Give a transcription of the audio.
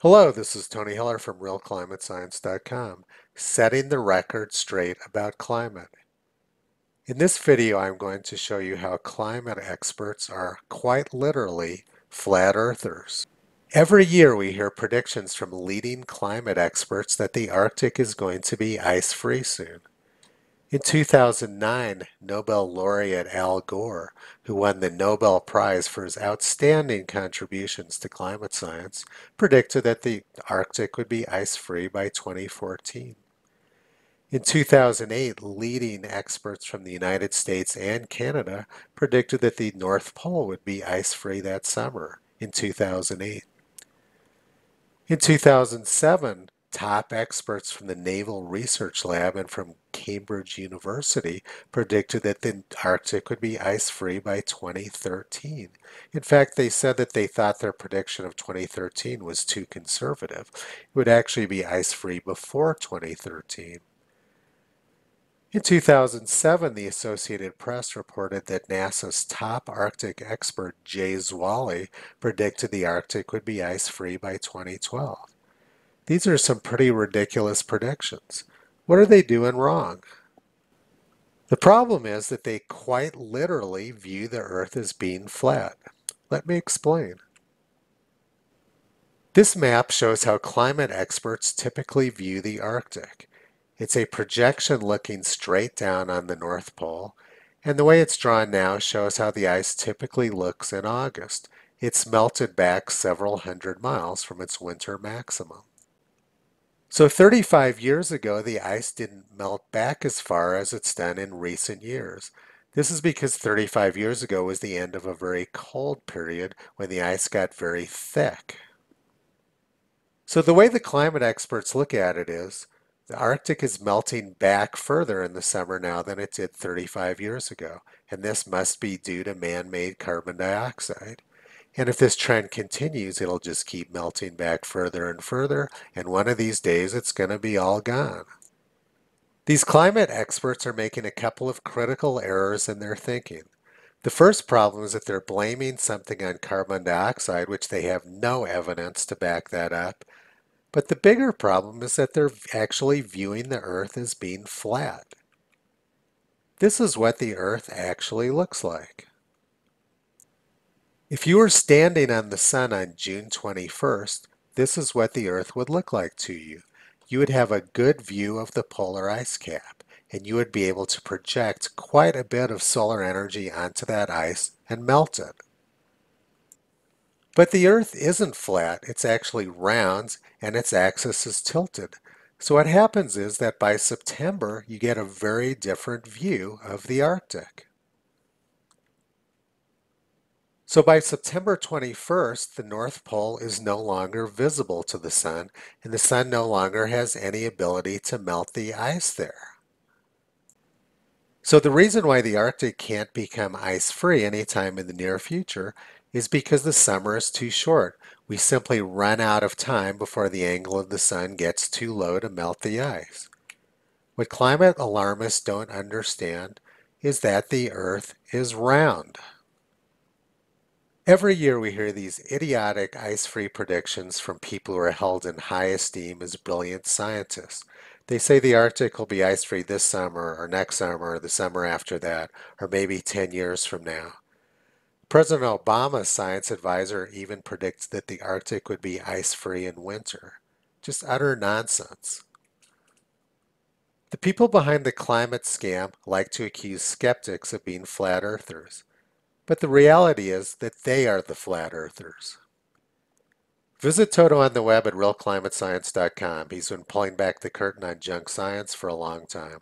Hello, this is Tony Heller from RealClimateScience.com, setting the record straight about climate. In this video, I'm going to show you how climate experts are quite literally flat earthers. Every year we hear predictions from leading climate experts that the Arctic is going to be ice-free soon. In 2009, Nobel laureate Al Gore, who won the Nobel Prize for his outstanding contributions to climate science, predicted that the Arctic would be ice-free by 2014. In 2008, leading experts from the United States and Canada predicted that the North Pole would be ice-free that summer in 2008. In 2007, top experts from the Naval Research Lab and from Cambridge University predicted that the Arctic would be ice-free by 2013. In fact, they said that they thought their prediction of 2013 was too conservative. It would actually be ice-free before 2013. In 2007, the Associated Press reported that NASA's top Arctic expert, Jay Zwally, predicted the Arctic would be ice-free by 2012. These are some pretty ridiculous predictions. What are they doing wrong? The problem is that they quite literally view the Earth as being flat. Let me explain. This map shows how climate experts typically view the Arctic. It's a projection looking straight down on the North Pole, and the way it's drawn now shows how the ice typically looks in August. It's melted back several hundred miles from its winter maximum. So 35 years ago, the ice didn't melt back as far as it's done in recent years. This is because 35 years ago was the end of a very cold period when the ice got very thick. So the way the climate experts look at it is, the Arctic is melting back further in the summer now than it did 35 years ago, and this must be due to man-made carbon dioxide. And if this trend continues, it'll just keep melting back further and further, and one of these days it's going to be all gone. These climate experts are making a couple of critical errors in their thinking. The first problem is that they're blaming something on carbon dioxide, which they have no evidence to back that up. But the bigger problem is that they're actually viewing the Earth as being flat. This is what the Earth actually looks like. If you were standing on the sun on June 21st, this is what the Earth would look like to you. You would have a good view of the polar ice cap, and you would be able to project quite a bit of solar energy onto that ice and melt it. But the Earth isn't flat, it's actually round and its axis is tilted. So what happens is that by September you get a very different view of the Arctic. So by September 21st, the North Pole is no longer visible to the sun, and the sun no longer has any ability to melt the ice there. So the reason why the Arctic can't become ice-free anytime in the near future is because the summer is too short. We simply run out of time before the angle of the sun gets too low to melt the ice. What climate alarmists don't understand is that the Earth is round. Every year we hear these idiotic ice-free predictions from people who are held in high esteem as brilliant scientists. They say the Arctic will be ice-free this summer or next summer or the summer after that, or maybe 10 years from now. President Obama's science advisor even predicts that the Arctic would be ice-free in winter. Just utter nonsense. The people behind the climate scam like to accuse skeptics of being flat earthers. But the reality is that they are the flat earthers. Visit Toto on the web at realclimatescience.com. He's been pulling back the curtain on junk science for a long time.